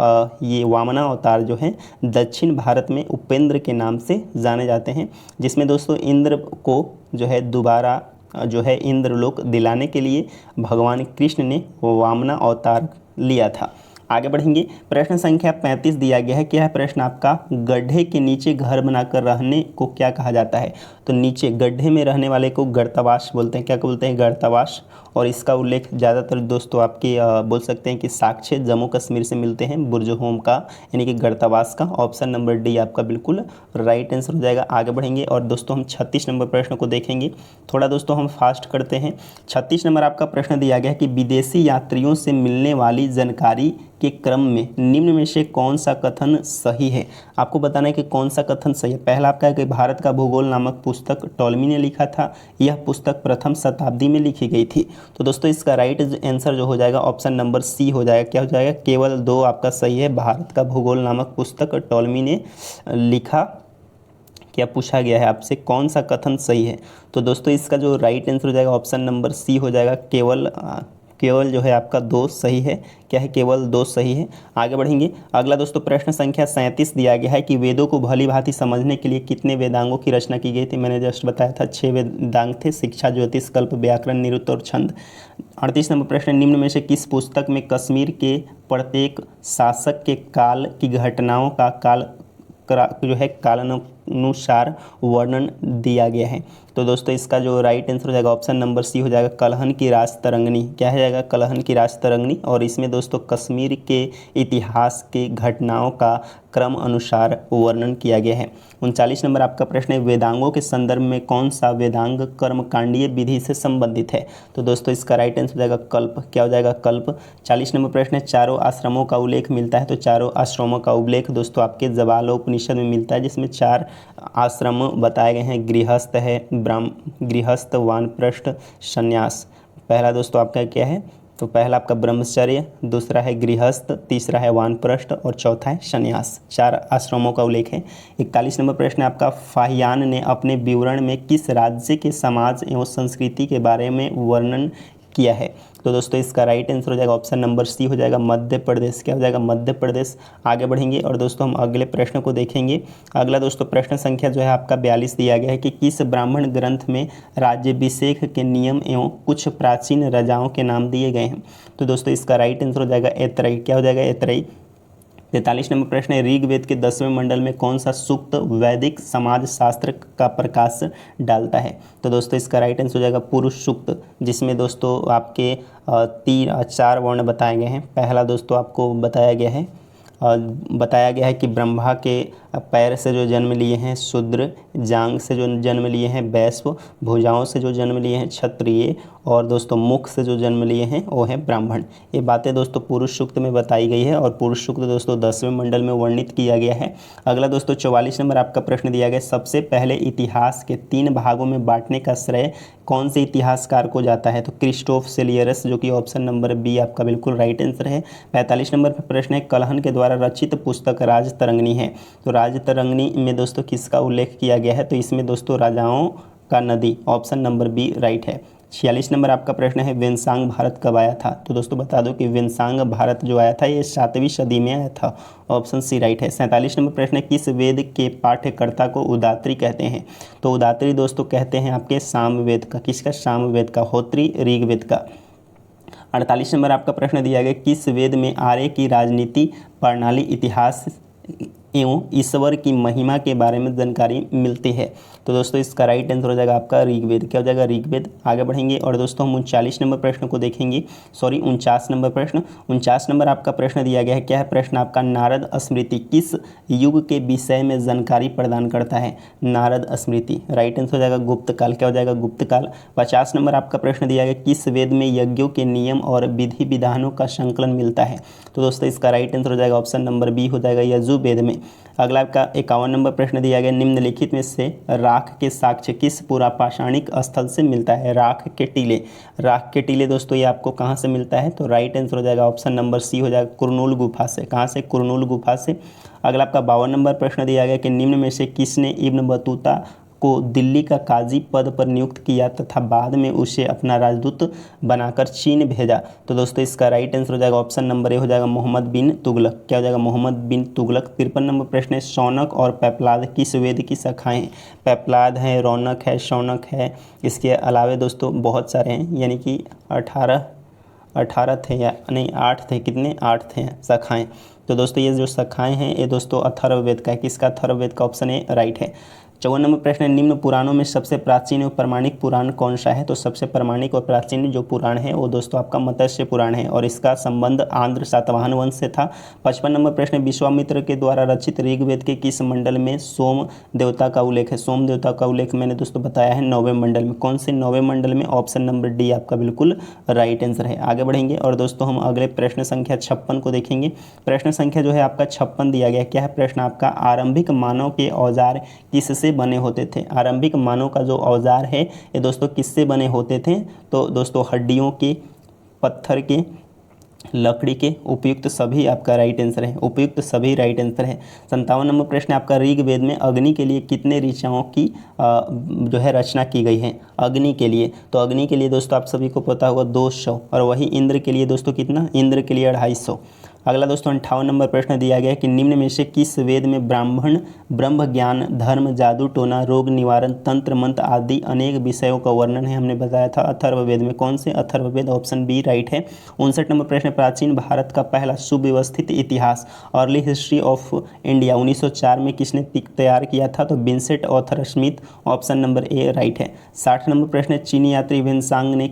ये वामना अवतार जो है दक्षिण भारत में उपेंद्र के नाम से जाने जाते हैं, जिसमें दोस्तों इंद्र को जो है दोबारा जो है इंद्रलोक दिलाने के लिए भगवान कृष्ण ने वामना अवतार लिया था। आगे बढ़ेंगे। प्रश्न संख्या 35 दिया गया है। क्या है प्रश्न आपका? गड्ढे के नीचे घर बनाकर रहने को क्या कहा जाता है? तो नीचे गड्ढे में रहने वाले को गर्तावास बोलते हैं। क्या बोलते हैं? गर्तावास। और इसका उल्लेख ज़्यादातर दोस्तों आपके बोल सकते हैं कि साक्ष्य जम्मू कश्मीर से मिलते हैं, बुर्ज होम का यानी कि गर्तावास का। ऑप्शन नंबर डी आपका बिल्कुल राइट आंसर हो जाएगा। आगे बढ़ेंगे और दोस्तों हम 36 नंबर प्रश्न को देखेंगे। थोड़ा दोस्तों हम फास्ट करते हैं। 36 नंबर आपका प्रश्न दिया गया है कि विदेशी यात्रियों से मिलने वाली जानकारी के क्रम में निम्न में से कौन सा कथन सही है? आपको बताना है कि कौन सा कथन सही है। पहला आपका है कि भारत का भूगोल नामक पुस्तक टॉलमी ने लिखा था। यह पुस्तक प्रथम शताब्दी में लिखी गई थी। तो दोस्तों इसका राइट आंसर जो हो जाएगा ऑप्शन नंबर सी हो जाएगा। क्या हो जाएगा? केवल 2 आपका सही है। भारत का भूगोल नामक पुस्तक टॉलमी ने लिखा। क्या पूछा गया है आपसे? कौन सा कथन सही है? तो दोस्तों इसका जो राइट आंसर हो जाएगा ऑप्शन नंबर सी हो जाएगा। केवल जो है आपका 2 सही है। क्या है? केवल 2 सही है। आगे बढ़ेंगे। अगला दोस्तों प्रश्न संख्या 37 दिया गया है कि वेदों को भली भांति समझने के लिए कितने वेदांगों की रचना की गई थी। मैंने जस्ट बताया था 6 वेदांग थे, शिक्षा, ज्योतिष, कल्प, व्याकरण, निरुक्त और छंद। 38 नंबर प्रश्न, निम्न में से किस पुस्तक में कश्मीर के प्रत्येक शासक के काल की घटनाओं का जो है कालानुसार वर्णन दिया गया है। तो दोस्तों इसका जो राइट आंसर हो जाएगा ऑप्शन नंबर सी हो जाएगा, कलहन की राजतरंगिणी। क्या हो जाएगा? कलहन की राजतरंगिणी। और इसमें दोस्तों कश्मीर के इतिहास के घटनाओं का क्रम अनुसार वर्णन किया गया है। 39 नंबर आपका प्रश्न है, वेदांगों के संदर्भ में कौन सा वेदांग कर्मकांडीय विधि से संबंधित है। तो दोस्तों इसका राइट आंसर हो जाएगा कल्प। क्या हो जाएगा? कल्प। 40 नंबर प्रश्न है, चारों आश्रमों का उल्लेख मिलता है। तो चारों आश्रमों का उल्लेख दोस्तों आपके जवालोपनिषद में मिलता है, जिसमें 4 आश्रम बताए गए हैं। गृहस्थ है, गृहस्थ, वानप्रस्थ, संन्यास। पहला दोस्तों आपका क्या है? तो पहला आपका ब्रह्मचर्य, दूसरा है गृहस्थ, तीसरा है वानप्रस्थ और चौथा है संन्यास। 4 आश्रमों का उल्लेख है। 41 नंबर प्रश्न है आपका, फाहियान ने अपने विवरण में किस राज्य के समाज एवं संस्कृति के बारे में वर्णन किया है। तो दोस्तों इसका राइट आंसर हो जाएगा ऑप्शन नंबर सी हो जाएगा, मध्य प्रदेश। क्या हो जाएगा? मध्य प्रदेश। आगे बढ़ेंगे और दोस्तों हम अगले प्रश्न को देखेंगे। अगला दोस्तों प्रश्न संख्या जो है आपका 42 दिया गया है कि किस ब्राह्मण ग्रंथ में राज्याभिषेक के नियम एवं कुछ प्राचीन राजाओं के नाम दिए गए हैं। तो दोस्तों इसका राइट आंसर हो जाएगा ऐतरेय। क्या हो जाएगा? ऐतरेय। 43 नंबर प्रश्न है, ऋग्वेद के 10वें मंडल में कौन सा सूक्त वैदिक समाज शास्त्र का प्रकाश डालता है। तो दोस्तों इसका राइट आंसर हो जाएगा पुरुष सूक्त, जिसमें दोस्तों आपके 4 वर्ण बताए गए हैं। पहला दोस्तों आपको बताया गया है कि ब्रह्मा के पैर से जो जन्म लिए हैं शूद्र, जांग से जो जन्म लिए हैं वैश्य, भुजाओं से जो जन्म लिए हैं क्षत्रिय, और दोस्तों मुख से जो जन्म लिए हैं वो हैं ब्राह्मण। ये बातें दोस्तों पुरुष सूक्त में बताई गई है और पुरुष सूक्त दोस्तों 10वें मंडल में वर्णित किया गया है। अगला दोस्तों 44 नंबर आपका प्रश्न दिया गया, सबसे पहले इतिहास के 3 भागों में बांटने का श्रेय कौन से इतिहासकार को जाता है। तो क्रिस्टोफ सेलियरस, जो कि ऑप्शन नंबर बी आपका बिल्कुल राइट आंसर है। 45 नंबर पर प्रश्न है, कलहन के द्वारा रचित पुस्तक राजतरंगिणी है। तो राजतरंगिणी में दोस्तों किसका उल्लेख किया गया है। तो इसमें दोस्तों राजाओं का नदी, ऑप्शन नंबर बी राइट है। 46 नंबर आपका प्रश्न है, वेनसांग भारत कब आया था। तो दोस्तों बता दो कि वेनसांग भारत जो आया था ये 7वीं सदी में आया था, ऑप्शन सी राइट है। 47 नंबर प्रश्न है, किस वेद के पाठ्यकर्ता को उदात्री कहते हैं। तो उदात्री दोस्तों कहते हैं आपके सामवेद का। किसका? सामवेद का। होत्री ऋग्वेद का। 48 नंबर आपका प्रश्न दिया गया, किस वेद में आर्य की राजनीति प्रणाली, इतिहास एवं ईश्वर की महिमा के बारे में जानकारी मिलती है। तो दोस्तों इसका राइट आंसर हो जाएगा आपका ऋग्वेद। क्या हो जाएगा? ऋग्वेद। आगे बढ़ेंगे और दोस्तों हम 39 नंबर प्रश्न को देखेंगे। 49 नंबर प्रश्न। 49 नंबर आपका प्रश्न दिया गया है। क्या है प्रश्न आपका? नारद स्मृति किस युग के विषय में जानकारी प्रदान करता है। नारद स्मृति राइट आंसर हो जाएगा गुप्त काल। क्या हो जाएगा? गुप्त काल। 50 नंबर आपका प्रश्न दिया गया, किस वेद में यज्ञों के नियम और विधि विधानों का संकलन मिलता है। तो दोस्तों इसका राइट आंसर हो जाएगा ऑप्शन नंबर बी हो जाएगा, यजुर्वेद में। अगला आपका 51 नंबर प्रश्न दिया गया, निम्नलिखित में से राख के साक्ष्य किस पुरापाषाणिक स्थल से मिलता है। राख के टीले। राख के टीले दोस्तों ये आपको कहाँ से मिलता है। तो राइट आंसर हो जाएगा ऑप्शन नंबर सी हो जाएगा, कुरनूल गुफा से। कहाँ से? कुरनूल गुफा से। अगला आपका 52 नंबर प्रश्न दिया गया कि निम्न में से किसने इब्न बतूता को दिल्ली का काजी पद पर नियुक्त किया तथा बाद में उसे अपना राजदूत बनाकर चीन भेजा। तो दोस्तों इसका राइट आंसर हो जाएगा ऑप्शन नंबर ए हो जाएगा, मोहम्मद बिन तुगलक। क्या हो जाएगा? मोहम्मद बिन तुगलक। 53 नंबर प्रश्न है, शौनक और पेपलाद किस वेद की शाखाएं हैं। पेपलाद है, रौनक है, शौनक है। इसके अलावे दोस्तों बहुत सारे हैं, यानी कि 18 थे या नहीं 8 थे। कितने? 8 थे शाखाएँ। तो दोस्तों ये जो शाखाएँ हैं ये दोस्तों अथर्ववेद का है। किसका? अथर्ववेद का। ऑप्शन ए राइट है। 54 नंबर प्रश्न है, निम्न पुराणों में सबसे प्राचीन और प्रमाणिक पुराण कौन सा है। तो सबसे प्रमाणिक और प्राचीन जो पुराण है वो दोस्तों आपका मत्स्य पुराण है और इसका संबंध आंध्र सातवाहन वंश से था। 55 नंबर प्रश्न, विश्वामित्र के द्वारा रचित ऋग्वेद के किस मंडल में सोम देवता का उल्लेख है। सोम देवता का उल्लेख मैंने दोस्तों बताया है 9वें मंडल में। कौन से 9वें मंडल में? ऑप्शन नंबर डी आपका बिल्कुल राइट आंसर है। आगे बढ़ेंगे और दोस्तों हम अगले प्रश्न संख्या 56 को देखेंगे। प्रश्न संख्या जो है आपका 56 दिया गया। क्या है प्रश्न आपका? आरंभिक मानव के औजार किससे बने होते थे। आरंभिक मानव का जो औजार है ये दोस्तों किससे बने होते थे। तो दोस्तों हड्डियों के, पत्थर के, लकड़ी के उपयुक्त सभी आपका राइट आंसर है, उपयुक्त सभी राइट आंसर है। 57 नंबर प्रश्न आपका ऋग्वेद में अग्नि के लिए कितने ऋचाओं की जो है रचना की गई है अग्नि के लिए? तो अग्नि के लिए दोस्तों आप सभी को पता होगा 200, और वही इंद्र के लिए दोस्तों कितना? इंद्र के लिए 250। अगला दोस्तों 58 नंबर प्रश्न दिया गया है कि निम्न में से किस वेद में ब्राह्मण ब्रह्म ज्ञान, धर्म, जादू टोना, रोग निवारण, तंत्र मंत्र आदि अनेक विषयों का वर्णन है? हमने बताया था अथर्ववेद में। कौन से? अथर्ववेद, ऑप्शन बी राइट है। 59 नंबर प्रश्न प्राचीन भारत का पहला सुव्यवस्थित इतिहास अर्ली हिस्ट्री ऑफ इंडिया 1904 में किसने तैयार किया था? तो Vincent author Smith, option number A right है। 60 नंबर प्रश्न चीनी यात्री वेनसांग ने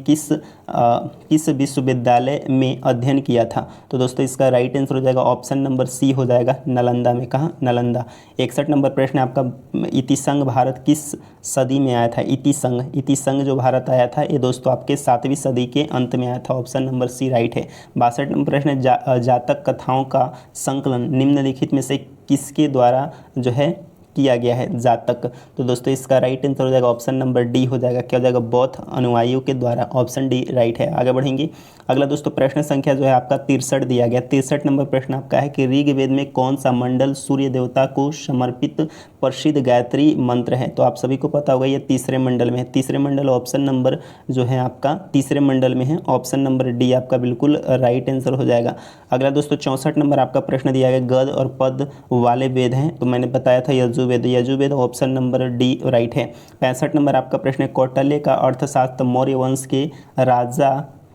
किस विश्वविद्यालय में अध्ययन किया था? तो दोस्तों इसका राइट आंसर हो जाएगा ऑप्शन नंबर सी हो जाएगा, नालंदा में। कहाँ? नालंदा। 61 नंबर प्रश्न आपका इतिसंघ भारत किस सदी में आया था? इतिसंघ जो भारत आया था ये दोस्तों आपके 7वीं सदी के अंत में आया था, ऑप्शन नंबर सी राइट है। 62 नंबर प्रश्न जातक कथाओं का संकलन निम्नलिखित में से किसके द्वारा जो है किया गया है? जातक। तो दोस्तों इसका राइट आंसर हो जाएगा ऑप्शन नंबर डी हो जाएगा। क्या हो जाएगा? बौद्ध अनुयायियों के द्वारा, ऑप्शन डी राइट है। आगे बढ़ेंगे। अगला दोस्तों प्रश्न संख्या जो है आपका 63 दिया गया। 63 नंबर प्रश्न आपका है कि ऋग्वेद में कौन सा मंडल सूर्य देवता को समर्पित प्रसिद्ध गायत्री मंत्र है? तो आप सभी को पता होगा ये तीसरे मंडल में है। तीसरे मंडल ऑप्शन नंबर जो है आपका तीसरे मंडल में है, ऑप्शन नंबर डी आपका बिल्कुल राइट आंसर हो जाएगा। अगला दोस्तों 64 नंबर आपका प्रश्न दिया गया गद और पद वाले वेद हैं? तो मैंने बताया था Yajurveda, option number D right है। 65 नंबर आपका प्रश्न है कौटिल्य का अर्थशास्त्र मौर्य वंश के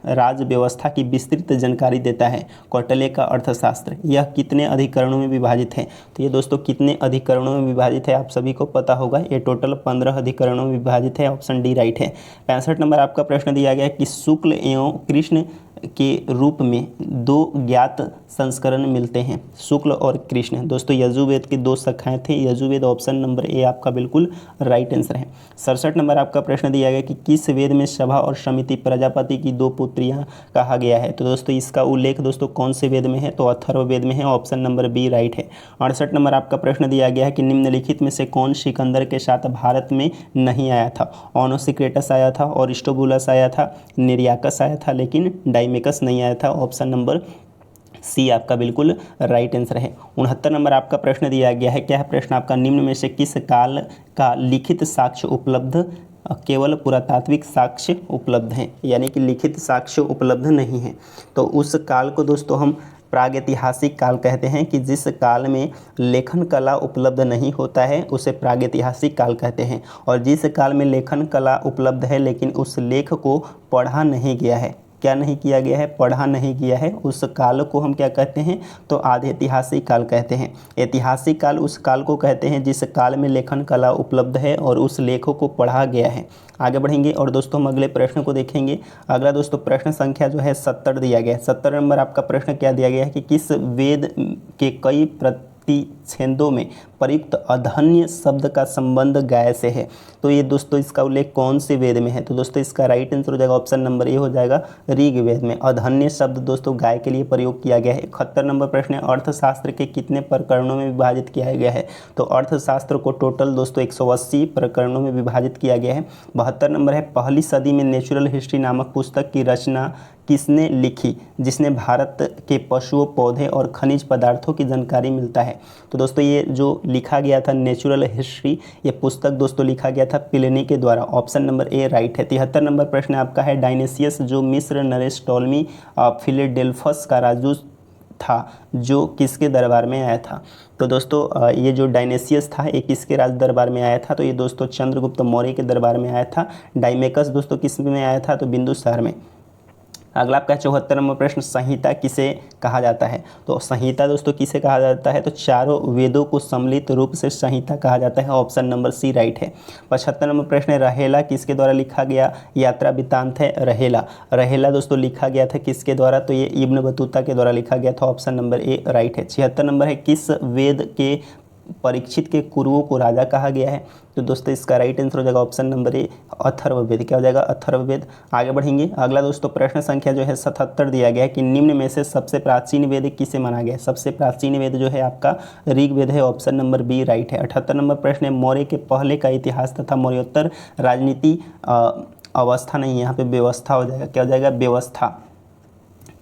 राज व्यवस्था की विस्तृत जानकारी देता है। कौटिल्य का अर्थशास्त्र यह कितने अधिकरणों में विभाजित है? तो ये दोस्तों कितने अधिकरणों में विभाजित है आप सभी को पता होगा, ये टोटल 15 अधिकरणों में विभाजित है, ऑप्शन डी राइट है। 65 नंबर आपका प्रश्न दिया गया है कि शुक्ल एवं कृष्ण के रूप में 2 ज्ञात संस्करण मिलते हैं, शुक्ल और कृष्ण। दोस्तों यजुर्वेद की 2 शाखाएं थे, यजुर्वेद, ऑप्शन नंबर ए आपका बिल्कुल राइट आंसर है। 67 नंबर आपका प्रश्न दिया गया कि किस वेद में सभा और समिति प्रजापति की 2 पुत्रियां कहा गया है? तो दोस्तों इसका उल्लेख दोस्तों कौन से वेद में है? तो अथर्ववेद में है, ऑप्शन नंबर बी राइट है। 68 नंबर आपका प्रश्न दिया गया है कि निम्नलिखित में से कौन सिकंदर के साथ भारत में नहीं आया था? ओनोसिक्रेटस आया था, अरिस्टोबुलस आया था, निर्याकस आया था, लेकिन डाइमेकस नहीं आया था, ऑप्शन नंबर सी आपका बिल्कुल राइट आंसर है। 69 नंबर आपका प्रश्न दिया गया है, क्या है प्रश्न आपका? निम्न में से किस काल का लिखित साक्ष्य उपलब्ध केवल पुरातात्विक साक्ष्य उपलब्ध हैं, यानी कि लिखित साक्ष्य उपलब्ध नहीं है? तो उस काल को दोस्तों हम प्रागैतिहासिक काल कहते हैं कि जिस काल में लेखन कला उपलब्ध नहीं होता है उसे प्रागैतिहासिक काल कहते हैं। और जिस काल में लेखन कला उपलब्ध है लेकिन उस लेख को पढ़ा नहीं गया है, क्या नहीं किया गया है? पढ़ा नहीं गया है, उस काल को हम क्या कहते हैं? तो आधे ऐतिहासिक काल कहते हैं। ऐतिहासिक काल उस काल को कहते हैं जिस काल में लेखन कला उपलब्ध है और उस लेखों को पढ़ा गया है। आगे बढ़ेंगे और दोस्तों हम अगले प्रश्न को देखेंगे। अगला दोस्तों प्रश्न संख्या जो है 70 दिया गया है। 70 नंबर आपका प्रश्न क्या दिया गया है कि किस वेद के कई छेदों में प्रयुक्त अधन्य शब्द का संबंध गाय से है? तो ये दोस्तों इसका उल्लेख कौन से वेद में है? तो दोस्तों इसका राइट आंसर हो जाएगा ऑप्शन नंबर ए हो जाएगा, ऋग्वेद में अधन्य शब्द दोस्तों गाय के लिए प्रयोग किया गया है। 71 नंबर प्रश्न है अर्थशास्त्र के कितने प्रकरणों में विभाजित किया गया है? तो अर्थशास्त्र को टोटल दोस्तों 180 प्रकरणों में विभाजित किया गया है। 72 नंबर है पहली सदी में नेचुरल हिस्ट्री नामक पुस्तक की रचना किसने लिखी जिसने भारत के पशुओं, पौधे और खनिज पदार्थों की जानकारी मिलता है? तो दोस्तों ये जो लिखा गया था नेचुरल हिस्ट्री, ये पुस्तक दोस्तों लिखा गया था प्लिनी के द्वारा, ऑप्शन नंबर ए राइट है। 73 नंबर प्रश्न आपका है डायनेसियस जो मिस्र नरेश टोलमी फिलेडेल्फस का राजू था जो किसके दरबार में आया था? तो दोस्तों ये जो डायनेसियस था ये किसके राज दरबार में आया था? तो ये दोस्तों चंद्रगुप्त मौर्य के दरबार में आया था। डाइमेकस दोस्तों किस में आया था? तो बिंदुसार में। अगला आपका 74 नंबर प्रश्न संहिता किसे कहा जाता है? तो संहिता दोस्तों किसे कहा जाता है? तो चारों वेदों को सम्मिलित रूप से संहिता कहा जाता है, ऑप्शन नंबर सी राइट है। 75 नंबर प्रश्न है रहेला किसके द्वारा लिखा गया यात्रा वृत्तांत है? रहेला दोस्तों लिखा गया था किसके द्वारा? तो ये इब्न बतूता के द्वारा लिखा गया था, ऑप्शन नंबर ए राइट है। 76 नंबर है किस वेद के परीक्षित के कुरुओं को राजा कहा गया है? तो दोस्तों इसका राइट आंसर हो जाएगा ऑप्शन नंबर ए अथर्ववेद। क्या हो जाएगा? अथर्ववेद। आगे बढ़ेंगे। अगला दोस्तों प्रश्न संख्या जो है 77 दिया गया है कि निम्न में से सबसे प्राचीन वेद किसे माना गया है? सबसे प्राचीन वेद जो है आपका ऋग्वेद है, ऑप्शन नंबर बी राइट है। 78 नंबर प्रश्न है मौर्य के पहले का इतिहास तथा मौर्योत्तर राजनीति अवस्था नहीं, यहाँ पे व्यवस्था हो जाएगा। क्या हो जाएगा? व्यवस्था।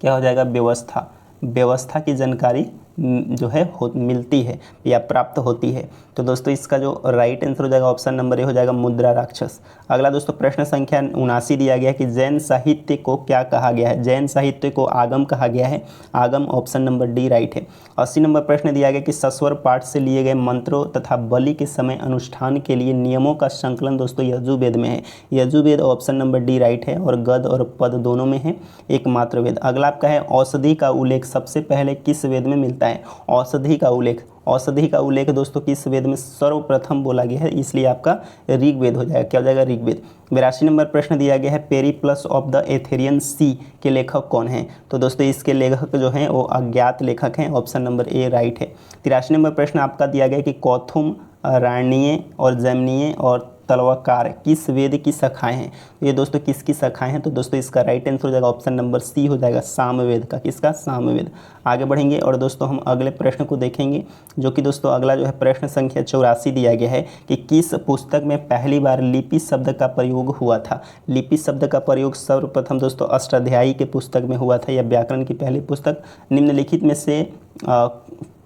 क्या हो जाएगा, व्यवस्था। व्यवस्था की जानकारी जो है मिलती है या प्राप्त होती है। तो दोस्तों इसका जो राइट आंसर हो जाएगा ऑप्शन नंबर ए हो जाएगा, मुद्रा राक्षस। अगला दोस्तों प्रश्न संख्या 79 दिया गया है कि जैन साहित्य को क्या कहा गया है। जैन साहित्य को आगम कहा गया है। आगम ऑप्शन नंबर डी राइट है। 80 नंबर प्रश्न दिया गया कि सस्वर पाठ से लिए गए मंत्रों तथा बलि के समय अनुष्ठान के लिए नियमों का संकलन दोस्तों यजुर्वेद में है। Yajurveda option number D right है और गद और पद दोनों में है, एकमात्र वेद। अगला आपका है औषधि का उल्लेख सबसे पहले किस वेद में मिलता है। औषधि का उल्लेख, औषधि का उल्लेख दोस्तों किस वेद में सर्वप्रथम बोला गया है, इसलिए आपका ऋग्वेद हो जाएगा। क्या हो जाएगा, ऋग्वेद। 82 नंबर प्रश्न दिया गया है पेरिप्लस ऑफ द एथेरियन सी के लेखक कौन हैं। तो दोस्तों इसके लेखक जो हैं वो अज्ञात लेखक हैं, ऑप्शन नंबर ए राइट है। 83 नंबर प्रश्न आपका दिया गया कि कौथुम, राणीय और जैमिनीय और तलवाकार किस वेद की शाखाएं हैं। ये दोस्तों किसकी शाखाएं हैं, तो दोस्तों इसका राइट आंसर हो जाएगा ऑप्शन नंबर सी हो जाएगा, सामवेद का। किसका, सामवेद। आगे बढ़ेंगे और दोस्तों हम अगले प्रश्न को देखेंगे, जो कि दोस्तों अगला जो है प्रश्न संख्या 84 दिया गया है कि किस पुस्तक में पहली बार लिपि शब्द का प्रयोग हुआ था। लिपि शब्द का प्रयोग सर्वप्रथम दोस्तों अष्टाध्यायी के पुस्तक में हुआ था, या व्याकरण की पहली पुस्तक। निम्नलिखित में से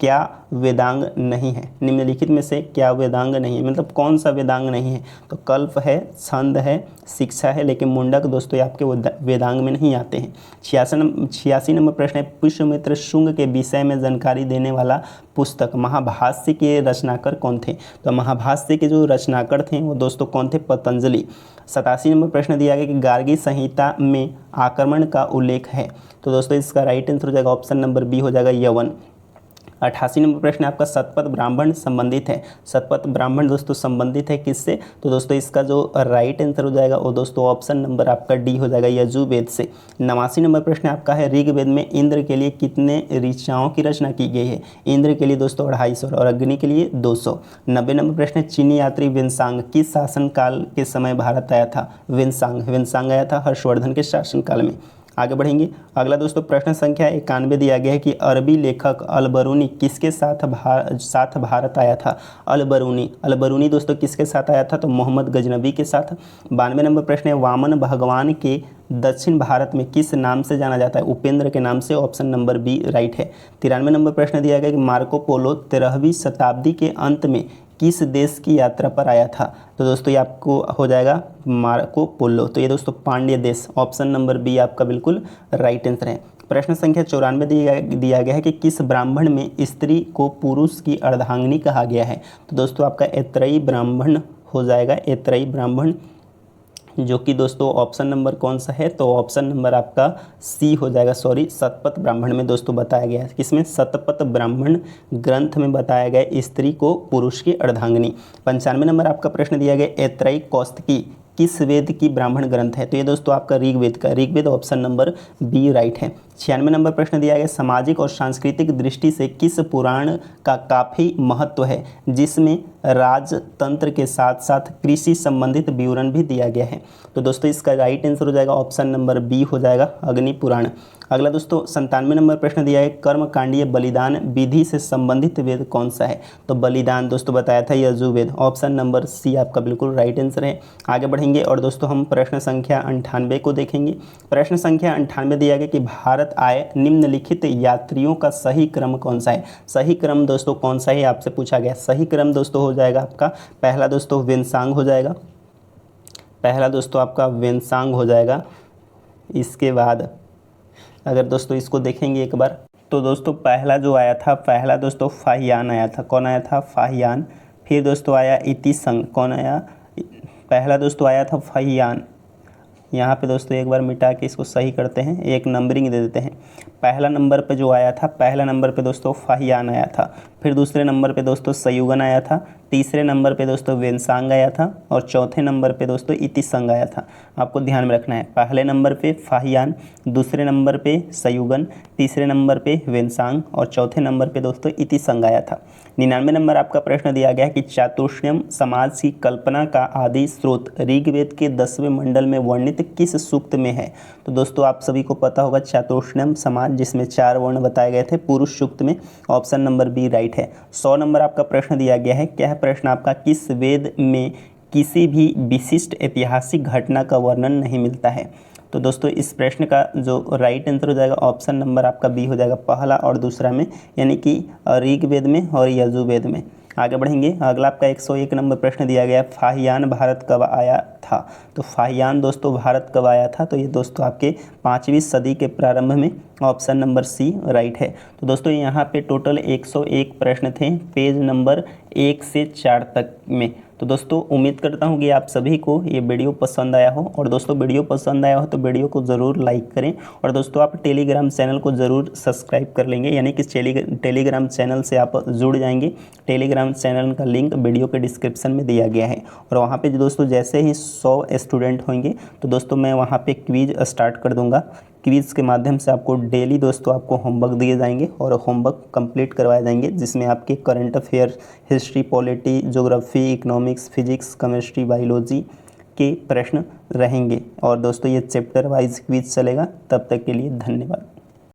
क्या वेदांग नहीं है। निम्नलिखित में से क्या वेदांग नहीं है, मतलब कौन सा वेदांग नहीं है। तो कल्प है, छंद है, शिक्षा है, लेकिन मुंडक दोस्तों ये आपके वेदांग में नहीं आते हैं। 86 नंबर प्रश्न है पुष्यमित्र शुंग के विषय में जानकारी देने वाला पुस्तक महाभाष्य के रचनाकार कौन थे। तो महाभाष्य के जो रचनाकार थे वो दोस्तों कौन थे, पतंजलि। 87 नंबर प्रश्न दिया गया कि गार्गी संहिता में आक्रमण का उल्लेख है। तो दोस्तों इसका राइट आंसर हो जाएगा ऑप्शन नंबर बी हो जाएगा, यवन। 88 नंबर प्रश्न आपका शतपथ ब्राह्मण संबंधित है। शतपथ ब्राह्मण दोस्तों संबंधित है किससे, तो दोस्तों इसका जो राइट आंसर हो जाएगा वो दोस्तों ऑप्शन नंबर आपका डी हो जाएगा, यजुर्वेद से। 89 नंबर प्रश्न आपका है ऋग्वेद में इंद्र के लिए कितने ऋचाओं की रचना की गई है। इंद्र के लिए दोस्तों 250 और अग्नि के लिए 200। 90 नंबर प्रश्न चीनी यात्री वेनसांग किस शासनकाल के समय भारत आया था। वेनसांग आया था हर्षवर्धन के शासनकाल में। आगे बढ़ेंगे। अगला दोस्तों प्रश्न संख्या 91 दिया गया है कि अरबी लेखक अलबरूनी किसके साथ भारत आया था। अलबरूनी दोस्तों किसके साथ आया था, तो मोहम्मद गजनबी के साथ। 92 नंबर प्रश्न है वामन भगवान के दक्षिण भारत में किस नाम से जाना जाता है। उपेंद्र के नाम से, ऑप्शन नंबर बी राइट है। 93 नंबर प्रश्न दिया गया कि मार्को पोलो 13वीं शताब्दी के अंत में किस देश की यात्रा पर आया था। तो दोस्तों ये आपको हो जाएगा मार्को पोलो। तो ये दोस्तों पांड्य देश, ऑप्शन नंबर बी आपका बिल्कुल राइट आंसर है। प्रश्न संख्या 94 दिया गया है कि किस ब्राह्मण में स्त्री को पुरुष की अर्धांगिनी कहा गया है। तो दोस्तों आपका ऐतरेयी ब्राह्मण हो जाएगा, ऐतरेयी ब्राह्मण, जो कि दोस्तों ऑप्शन नंबर कौन सा है, तो ऑप्शन नंबर आपका सी हो जाएगा, सॉरी शतपथ ब्राह्मण में दोस्तों बताया गया है। किसमें, शतपथ ब्राह्मण ग्रंथ में बताया गया स्त्री को पुरुष की अर्धांगिनी। 95 नंबर आपका प्रश्न दिया गया ऐतरेयी कौस्तुकी किस वेद की ब्राह्मण ग्रंथ है। तो ये दोस्तों आपका ऋग्वेद का, Rigveda option number B right है। 96 नंबर प्रश्न दिया गया सामाजिक और सांस्कृतिक दृष्टि से किस पुराण का काफ़ी महत्व है जिसमें राजतंत्र के साथ साथ कृषि संबंधित विवरण भी दिया गया है। तो दोस्तों इसका राइट आंसर हो जाएगा ऑप्शन नंबर बी हो जाएगा, अग्नि पुराण। अगला दोस्तों 97 नंबर प्रश्न दिया है कर्मकांडीय बलिदान विधि से संबंधित वेद कौन सा है। तो बलिदान दोस्तों बताया था यजुर्वेद, ऑप्शन नंबर सी आपका बिल्कुल राइट आंसर है। आगे बढ़ेंगे और दोस्तों हम प्रश्न संख्या 98 को देखेंगे। प्रश्न संख्या 98 दिया गया कि भारत आए निम्नलिखित यात्रियों का सही क्रम कौन सा है। सही क्रम दोस्तों कौन सा है आपसे पूछा गया। सही क्रम दोस्तों हो जाएगा आपका पहला दोस्तों वेनसांग हो जाएगा, पहला दोस्तों आपका वेनसांग हो जाएगा। इसके बाद अगर दोस्तों इसको देखेंगे एक बार, तो दोस्तों पहला जो आया था, पहला दोस्तों फाहियान आया था। कौन आया था, फाहियान। फिर दोस्तों आया इतिसंग, कौन आया, पहला दोस्तों आया था फाहियान। यहाँ पे दोस्तों एक बार मिटा के इसको सही करते हैं, एक नंबरिंग दे देते हैं। पहला नंबर पे जो आया था, पहला नंबर पे दोस्तों फाहियान आया था। फिर दूसरे नंबर पे दोस्तों सयुगन आया था। तीसरे नंबर पे दोस्तों वेनसांग आया था और चौथे नंबर पे दोस्तों इतिसंग आया था। आपको ध्यान में रखना है, पहले नंबर पे फाहियान, दूसरे नंबर पे सयुगन, तीसरे नंबर पे वेनसांग और चौथे नंबर पे दोस्तों इतिसंग आया था। 99 नंबर आपका प्रश्न दिया गया कि चातुर्ण्यम समाज की कल्पना का आदि स्रोत ऋग्वेद के 10वें मंडल में वर्णित किस सूक्त में है। तो दोस्तों आप सभी को पता होगा चातुर्ण्यम समाज, जिसमें 4 वर्ण बताए गए थे, पुरुष सूक्त में, ऑप्शन नंबर बी राइट है। 100 नंबर आपका प्रश्न दिया गया है, क्या प्रश्न आपका किस वेद में किसी भी विशिष्ट ऐतिहासिक घटना का वर्णन नहीं मिलता है। तो दोस्तों इस प्रश्न का जो राइट आंसर हो जाएगा ऑप्शन नंबर आपका बी हो जाएगा, पहला और दूसरा में, यानी कि ऋग्वेद में और यजुर्वेद में। आगे बढ़ेंगे, अगला आपका 101 नंबर प्रश्न दिया गया, फाहियान भारत कब आया था। तो फाहियान दोस्तों भारत कब आया था, तो ये दोस्तों आपके 5वीं सदी के प्रारंभ में, ऑप्शन नंबर सी राइट है। तो दोस्तों यहाँ पे टोटल 101 प्रश्न थे, पेज नंबर 1 से 4 तक में। तो दोस्तों उम्मीद करता हूँ कि आप सभी को ये वीडियो पसंद आया हो, और दोस्तों वीडियो पसंद आया हो तो वीडियो को ज़रूर लाइक करें, और दोस्तों आप टेलीग्राम चैनल को ज़रूर सब्सक्राइब कर लेंगे, यानी कि टेलीग्राम चैनल से आप जुड़ जाएंगे। टेलीग्राम चैनल का लिंक वीडियो के डिस्क्रिप्शन में दिया गया है, और वहाँ पे दोस्तों जैसे ही 100 स्टूडेंट होंगे तो दोस्तों मैं वहाँ पे क्विज स्टार्ट कर दूँगा। क्विज़ के माध्यम से आपको डेली दोस्तों आपको होमवर्क दिए जाएंगे और होमवर्क कंप्लीट करवाए जाएंगे, जिसमें आपके current affair, history, polity, geography, economics, physics, chemistry, biology के प्रश्न रहेंगे। और दोस्तों ये चैप्टर वाइज क्विज चलेगा। तब तक के लिए धन्यवाद।